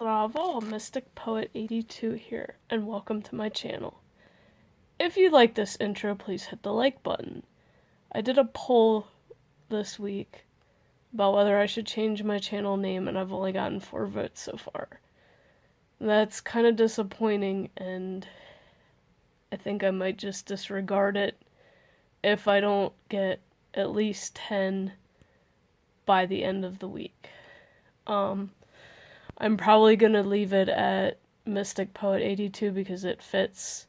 Zdravo, Mystic Poet 82 here, and welcome to my channel. If you like this intro, please hit the like button. I did a poll this week about whether I should change my channel name, and I've only gotten 4 votes so far. That's kind of disappointing, and I think I might just disregard it if I don't get at least 10 by the end of the week. I'm probably going to leave it at Mystic Poet 82 because it fits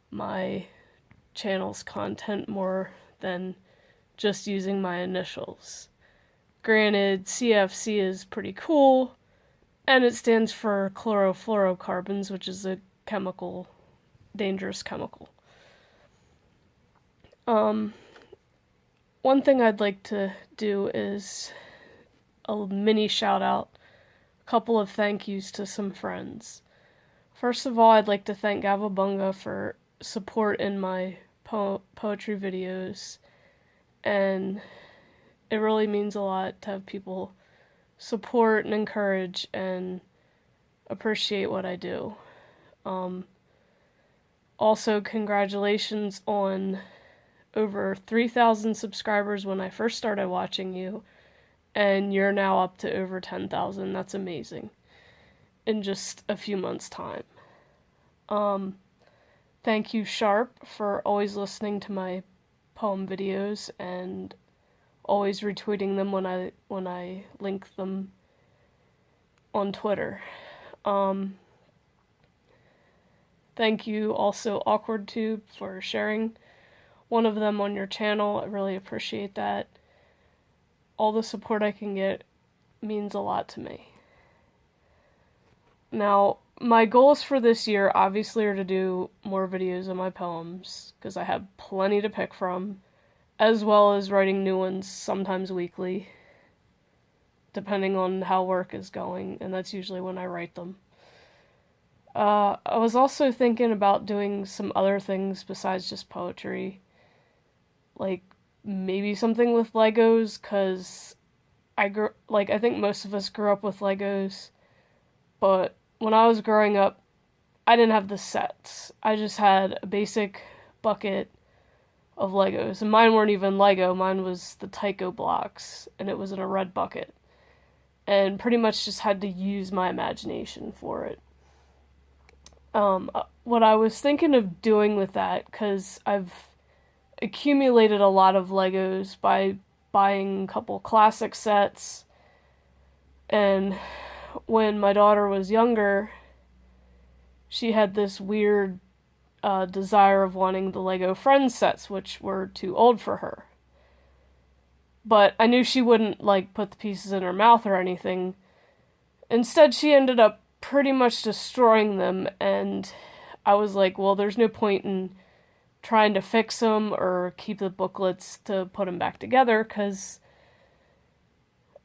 my channel's content more than just using my initials. Granted, CFC is pretty cool, and it stands for chlorofluorocarbons, which is a dangerous chemical. One thing I'd like to do is a mini shout out. Couple of thank yous to some friends. First of all, I'd like to thank Gavabunga for support in my poetry videos, and it really means a lot to have people support and encourage and appreciate what I do. Also, congratulations on over 3,000 subscribers when I first started watching you, and you're now up to over 10,000. That's amazing. In just a few months' time. Thank you, Sharp, for always listening to my poem videos and always retweeting them when I link them on Twitter. Thank you also, AwkwardTube, for sharing one of them on your channel. I really appreciate that. All the support I can get means a lot to me. Now, my goals for this year obviously are to do more videos of my poems, because I have plenty to pick from, as well as writing new ones, sometimes weekly, depending on how work is going, and that's usually when I write them. I was also thinking about doing some other things besides just poetry, like maybe something with Legos, because I think most of us grew up with Legos, but when I was growing up, I didn't have the sets. I just had a basic bucket of Legos, and mine weren't even Lego. Mine was the Tyco blocks, and it was in a red bucket, and pretty much just had to use my imagination for it. What I was thinking of doing with that, because I've accumulated a lot of Legos by buying a couple classic sets, and when my daughter was younger, she had this weird desire of wanting the Lego Friends sets, which were too old for her. But I knew she wouldn't put the pieces in her mouth or anything. Instead, she ended up pretty much destroying them, and I was like, well, there's no point in trying to fix them or keep the booklets to put them back together because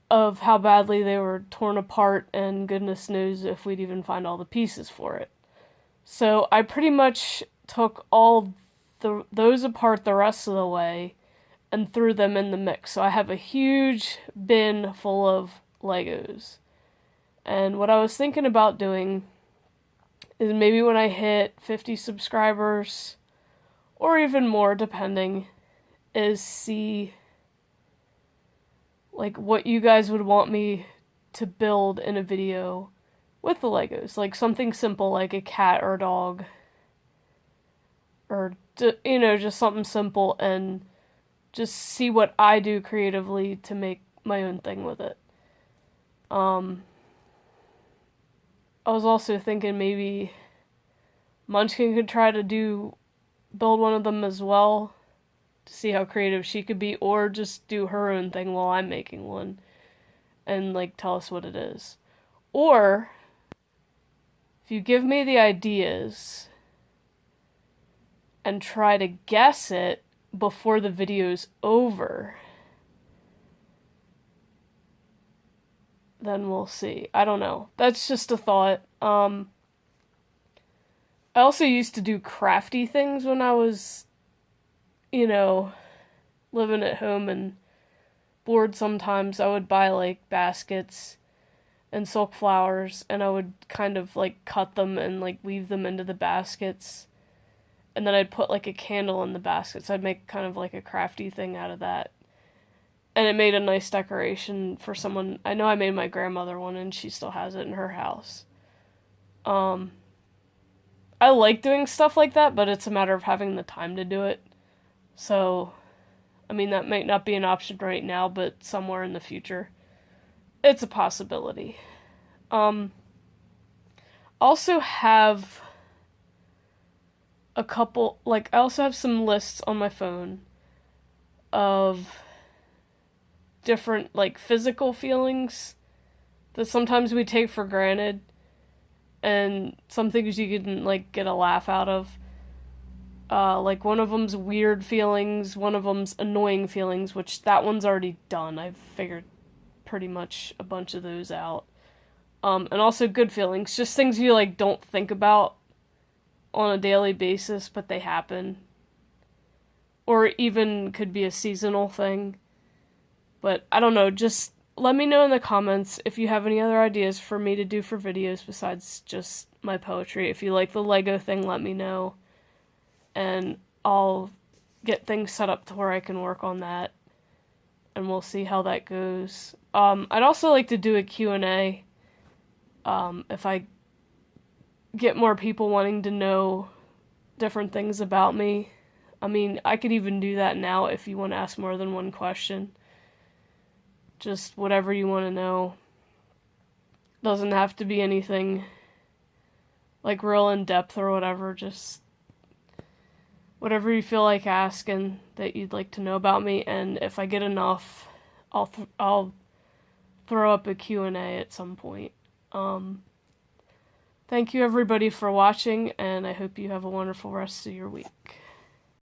of how badly they were torn apart, and goodness knows if we'd even find all the pieces for it. So I pretty much took all those apart the rest of the way and threw them in the mix. So I have a huge bin full of Legos. And what I was thinking about doing is maybe when I hit 50 subscribers, or even more depending, is see what you guys would want me to build in a video with the Legos. Like something simple like a cat or a dog, or just something simple, and just see what I do creatively to make my own thing with it. I was also thinking maybe Munchkin could try to build one of them as well, to see how creative she could be, or just do her own thing while I'm making one, and tell us what it is. Or if you give me the ideas and try to guess it before the video's over, then we'll see. I don't know. That's just a thought. I also used to do crafty things when I was, living at home and bored sometimes. I would buy baskets and silk flowers, and I would kind of like cut them and like weave them into the baskets. And then I'd put like a candle in the baskets. I'd make kind of like a crafty thing out of that. And it made a nice decoration for someone. I know I made my grandmother one and she still has it in her house. Um I like doing stuff like that, but it's a matter of having the time to do it. So, I mean, that might not be an option right now, but somewhere in the future, it's a possibility. Um, also have a couple, like, I also have some lists on my phone of different, like, physical feelings that sometimes we take for granted, and some things you can, like, get a laugh out of. Like one of them's weird feelings, one of them's annoying feelings, which that one's already done. I've figured pretty much a bunch of those out. And also good feelings, just things you like don't think about on a daily basis, but they happen. Or even could be a seasonal thing. But I don't know, just let me know in the comments if you have any other ideas for me to do for videos besides just my poetry. If you like the Lego thing, let me know. And I'll get things set up to where I can work on that, and we'll see how that goes. I'd also like to do a Q&A, if I get more people wanting to know different things about me. I mean, I could even do that now if you want to ask more than one question. Just whatever you want to know. Doesn't have to be anything like real in depth or whatever, just whatever you feel like asking that you'd like to know about me, and if I get enough, I'll throw up a Q&A at some point. Thank you everybody for watching, and I hope you have a wonderful rest of your week.